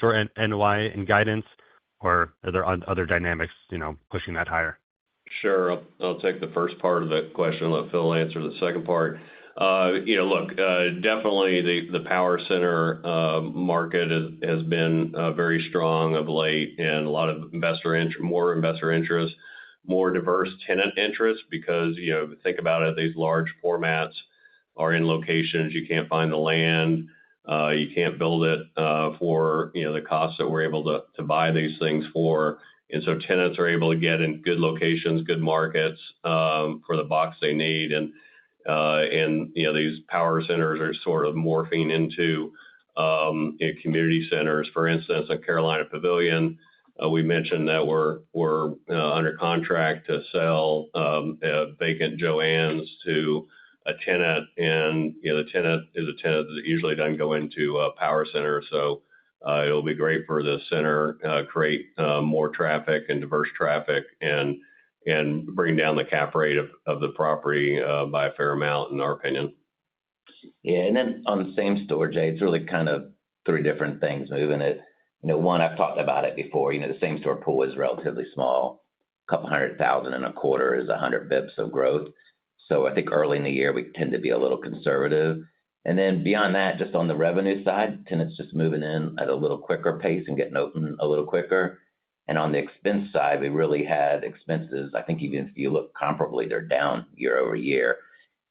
NOI and guidance, or are there other dynamics, pushing that higher? Sure. I'll take the first part of the question, let Phil answer the second part. Look, definitely the power center market has been very strong of late, and a lot of more investor interest, more diverse tenant interest, because think about it, these large formats are in locations you can't find the land, you can't build it for the costs that we're able to buy these things for. And so tenants are able to get in good locations, good markets for the box they need. And these power centers are sort of morphing into community centers. For instance, at Carolina Pavilion, we mentioned that we're under contract to sell a vacant Joann's to a tenant, and the tenant is a tenant that usually doesn't go into a power center. So it'll be great for the center, create more traffic and diverse traffic, and bring down the cap rate of the property by a fair amount, in our opinion. Yeah, and then on the same store, Jay, it's really kind of three different things moving it. One, I've talked about it before. The same store pool is relatively small. A couple $100,000 in a quarter is 100 bips of growth. So I think early in the year we tend to be a little conservative. And then beyond that, just on the revenue side, tenants just moving in at a little quicker pace and getting open a little quicker. And on the expense side, we really had expenses. I think even if you look comparably, they're down year over year.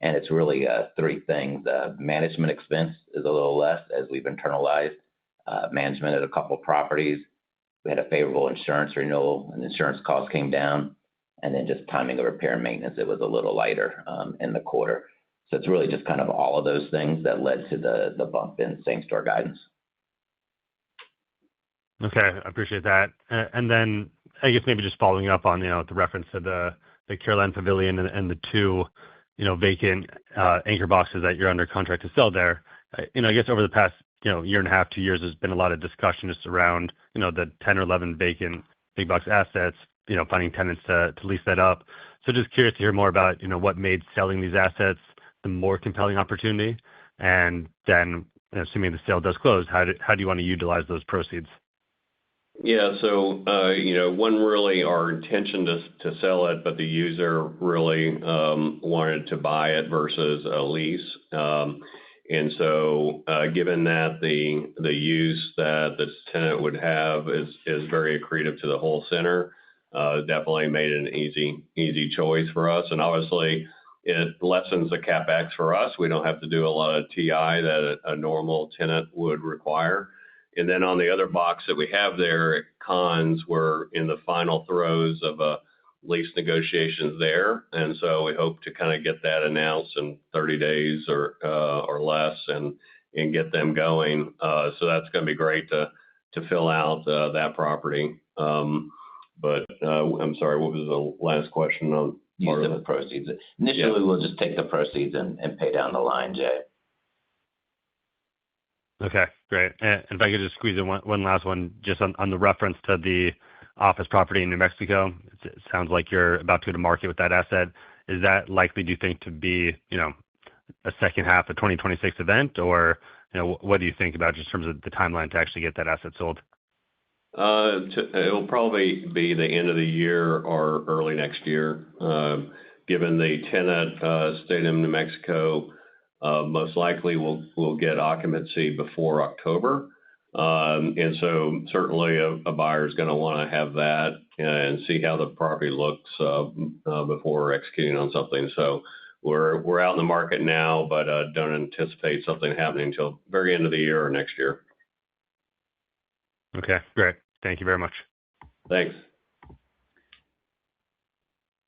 And it's really three things. Management expense is a little less as we've internalized management at a couple properties. We had a favorable insurance renewal, and insurance costs came down. And then just timing of repair and maintenance, it was a little lighter in the quarter. So it's really just kind of all of those things that led to the bump in same store guidance. Okay, I appreciate that. And then I guess maybe just following up on the reference to the Carolina Pavilion and the two vacant anchor boxes that you're under contract to sell there. I guess over the past year and a half, 2 years, there's been a lot of discussion just around the 10 or 11 vacant big box assets, finding tenants to lease that up. So just curious to hear more about what made selling these assets the more compelling opportunity, and then assuming the sale does close, how do you want to utilize those proceeds? Yeah, so wasn't really our intention to sell it, but the user really wanted to buy it versus a lease. And so given that the use that this tenant would have is very accretive to the whole center, definitely made it an easy choice for us. And obviously, it lessens the CapEx for us. We don't have to do a lot of TI that a normal tenant would require. And then on the other box that we have there at Cons, we're in the final throes of a lease negotiations there. And so we hope to kind of get that announced in 30 days or less and get them going. So that's going to be great to fill out that property. But I'm sorry, what was the last question on use of the proceeds? Initially, we'll just take the proceeds and pay down the line, Jay. Okay, great. And if I could just squeeze in one last one, just on the reference to the office property in New Mexico, it sounds like you're about to go to market with that asset. Is that likely, do you think, to be, a second half of 2026 event, or, what do you think about just in terms of the timeline to actually get that asset sold? It'll probably be the end of the year or early next year. Given the tenant state of New Mexico, most likely we'll get occupancy before October. And so certainly a buyer is going to want to have that and see how the property looks before executing on something. So we're out in the market now, but don't anticipate something happening until very end of the year or next year. Okay, great. Thank you very much. Thanks.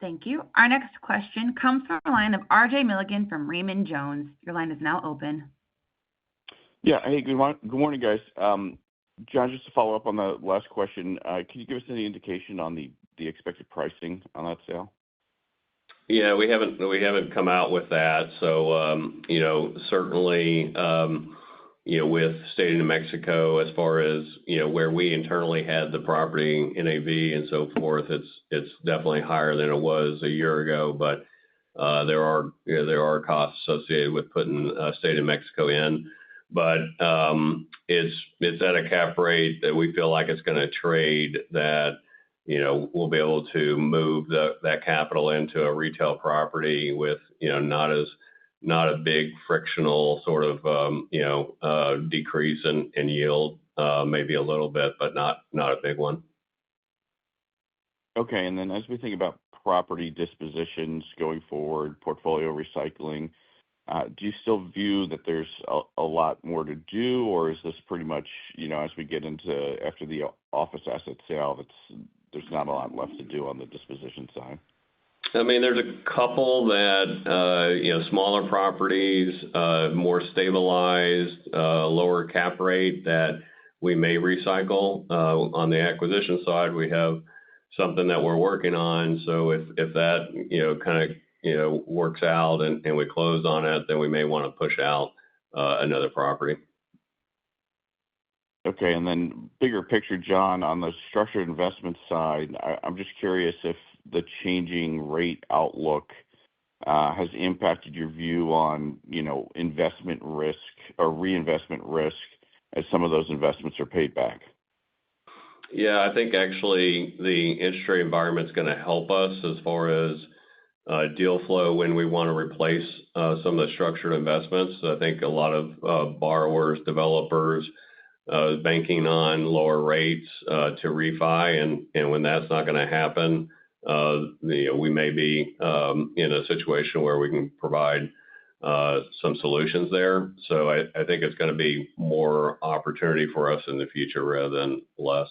Thank you. Our next question comes from the line of RJ Milligan from Raymond James. Your line is now open. Yeah, hey, good morning, guys. John, just to follow up on the last question, can you give us any indication on the expected pricing on that sale? Yeah, we haven't come out with that. So certainly with state of New Mexico, as far as where we internally had the property NAV and so forth, it's definitely higher than it was a year ago. But there are costs associated with putting state of Mexico in. but it's at a cap rate that we feel like it's going to trade that, we'll be able to move that capital into a retail property with, not a big frictional sort of, decrease in yield, maybe a little bit, but not a big one. Okay. And then as we think about property dispositions going forward, portfolio recycling, do you still view that there's a lot more to do, or is this pretty much, as we get into after the office asset sale, there's not a lot left to do on the disposition side? I mean, there's a couple that, smaller properties, more stabilized, lower cap rate that we may recycle. On the acquisition side, we have something that we're working on. So if that, kind of, works out and we close on it, then we may want to push out another property. Okay. And then bigger picture, John, on the structured investment side, I'm just curious if the changing rate outlook has impacted your view on, investment risk or reinvestment risk as some of those investments are paid back. Yeah, I think actually the interest rate environment is going to help us as far as deal flow when we want to replace some of the structured investments. I think a lot of borrowers, developers, banking on lower rates to refi, and when that's not going to happen, we may be in a situation where we can provide some solutions there. So I think it's going to be more opportunity for us in the future rather than less.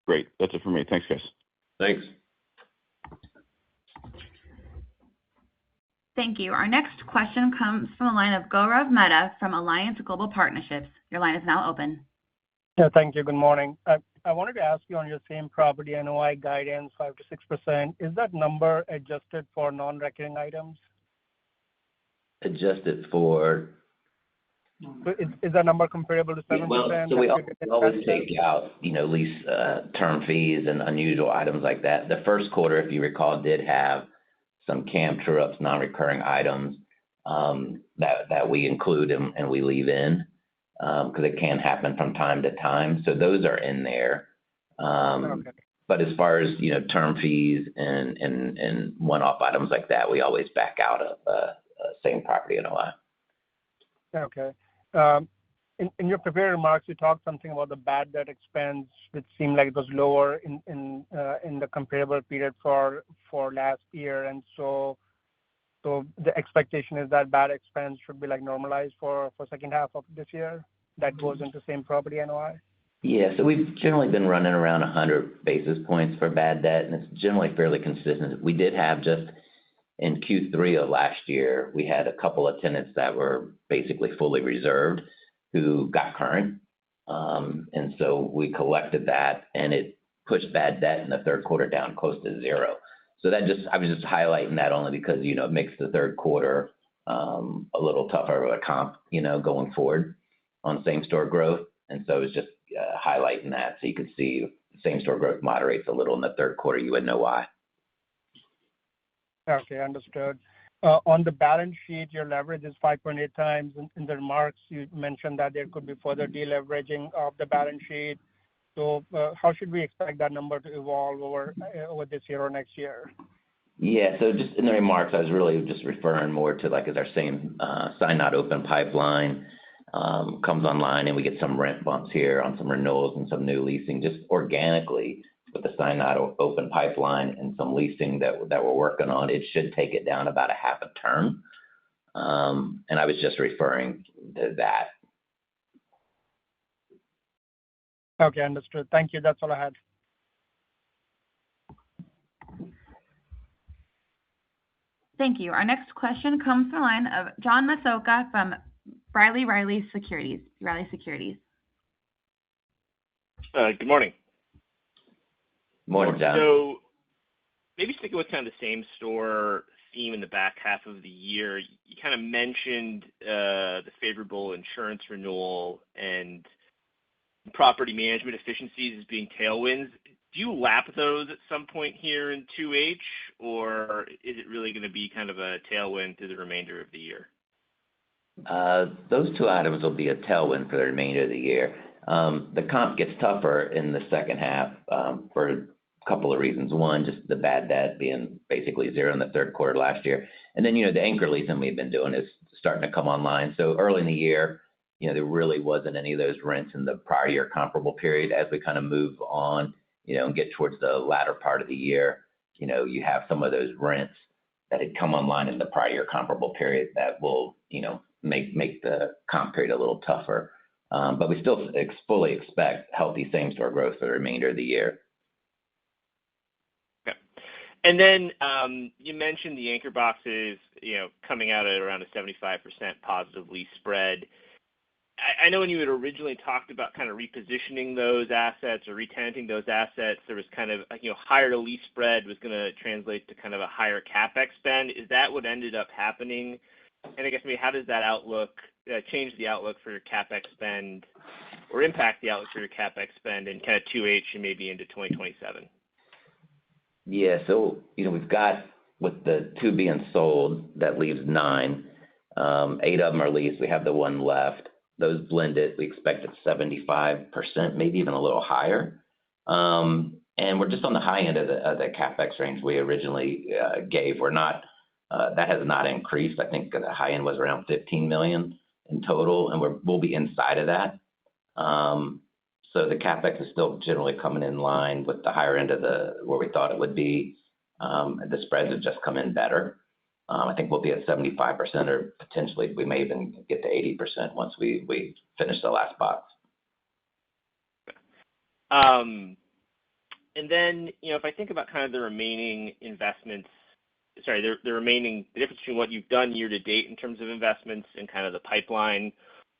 Great. That's it for me. Thanks, guys. Thanks. Thank you. Our next question comes from the line of Gaurav Mehta from Alliance Global Partnerships. Your line is now open. Yeah, thank you. Good morning. I wanted to ask you on your same property NOI guidance, 5 to 6%. Is that number adjusted for non-recurring items? Adjusted for? Is that number comparable to 7%? Well, so we always take out, lease term fees and unusual items like that. The first quarter, if you recall, did have some CAM true-ups, non-recurring items that we include and we leave in because it can happen from time to time. So those are in there. Okay. But as far as, term fees and one-off items like that, we always back out of same property NOI. Okay. In your prepared remarks, you talked something about the bad debt expense, which seemed like it was lower in the comparable period for last year, and so the expectation is that bad expense should be like normalized for second half of this year. That goes into same property NOI. Yeah, so we've generally been running around 100 basis points for bad debt, and it's generally fairly consistent. We did have just in Q3 of last year, we had a couple of tenants that were basically fully reserved who got current. And so we collected that, and it pushed bad debt in the third quarter down close to zero. So I was just highlighting that only because, it makes the third quarter a little tougher of a comp, going forward on same-store growth. And so it's just highlighting that so you could see same-store growth moderates a little in the third quarter. You would know why. Okay, understood. On the balance sheet, your leverage is 5.8 times. In the remarks, you mentioned that there could be further deleveraging of the balance sheet. So how should we expect that number to evolve over this year or next year? Yeah, so just in the remarks, I was really just referring more to as our same signed not open pipeline comes online and we get some rent bumps here on some renewals and some new leasing just organically. With the signed not open pipeline and some leasing that we're working on, it should take it down about a half a turn. And I was just referring to that. Okay, understood. Thank you. That's all I had. Thank you. Our next question comes from the line of John Massocca from B. Riley Securities. Good morning. Morning, John. So maybe sticking with kind of the same store theme in the back half of the year, you kind of mentioned the favorable insurance renewal and property management efficiencies as being tailwinds. Do you lap those at some point here in 2H, or is it really going to be kind of a tailwind through the remainder of the year? Those two items will be a tailwind for the remainder of the year. The comp gets tougher in the second half for a couple of reasons. One, just the bad debt being basically zero in the third quarter last year. And then, the anchor leasing we've been doing is starting to come online. So early in the year, there really wasn't any of those rents in the prior year comparable period. As we kind of move on, and get towards the latter part of the year, you have some of those rents that had come online in the prior year comparable period that will, make the comp period a little tougher. But we still fully expect healthy same-store growth for the remainder of the year. Okay. And then you mentioned the anchor boxes, coming out at around a 75% positive lease spread. I know when you had originally talked about kind of repositioning those assets or re-tenanting those assets, there was kind of, higher lease spread was going to translate to kind of a higher CapEx spend. Is that what ended up happening? And I guess maybe how does that outlook change the outlook for your CapEx spend or impact the outlook for your CapEx spend in kind of 2H and maybe into 2027? Yeah, so, we've got, with the 2 being sold, that leaves 9. 8 of them are leased. We have the 1 left. Those blended, we expect at 75%, maybe even a little higher. And we're just on the high end of the CapEx range we originally gave. We're not, that has not increased. I think the high end was around $15 million in total, and we'll be inside of that. So the CapEx is still generally coming in line with the higher end of where we thought it would be. The spreads have just come in better. I think we'll be at 75%, or potentially we may even get to 80% once we finish the last box. And then, if I think about kind of the remaining investments, the difference between what you've done year to date in terms of investments and kind of the pipeline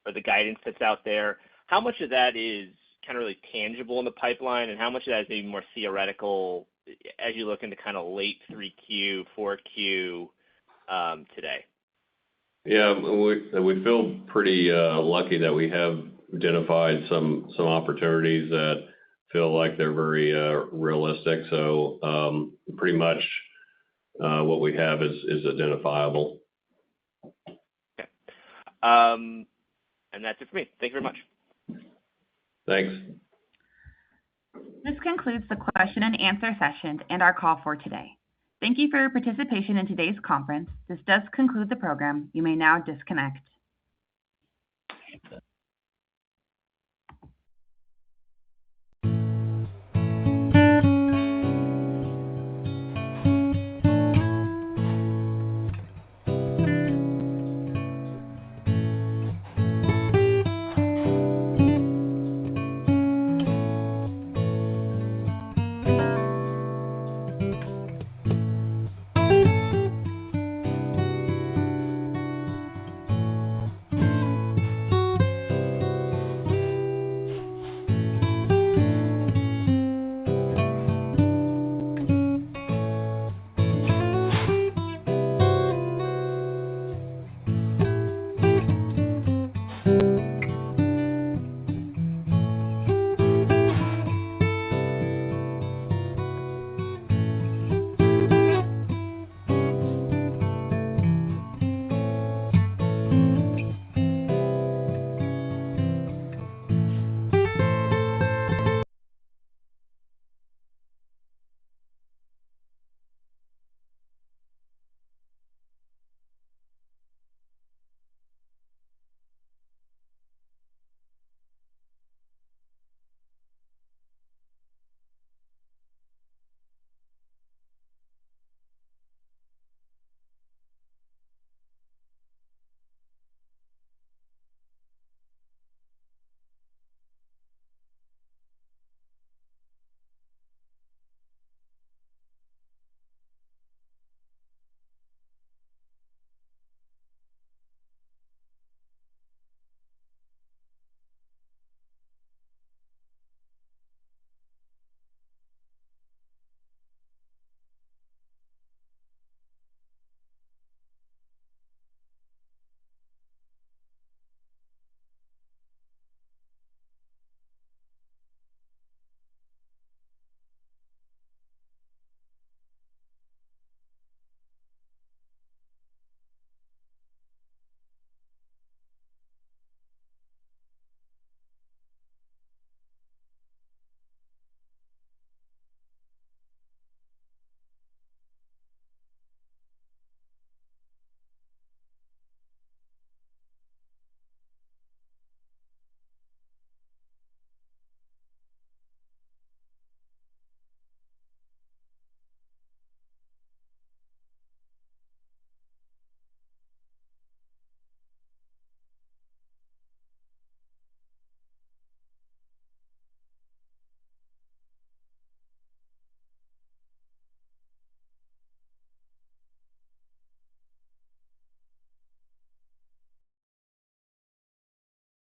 or the guidance that's out there, how much of that is kind of really tangible in the pipeline, and how much of that is maybe more theoretical as you look into kind of late 3Q, 4Q today? Yeah, we feel pretty lucky that we have identified some opportunities that feel like they're very realistic. So pretty much what we have is identifiable. Okay. And that's it for me. Thank you very much. Thanks. This concludes the question and answer session and our call for today. Thank you for your participation in today's conference. This does conclude the program. You may now disconnect.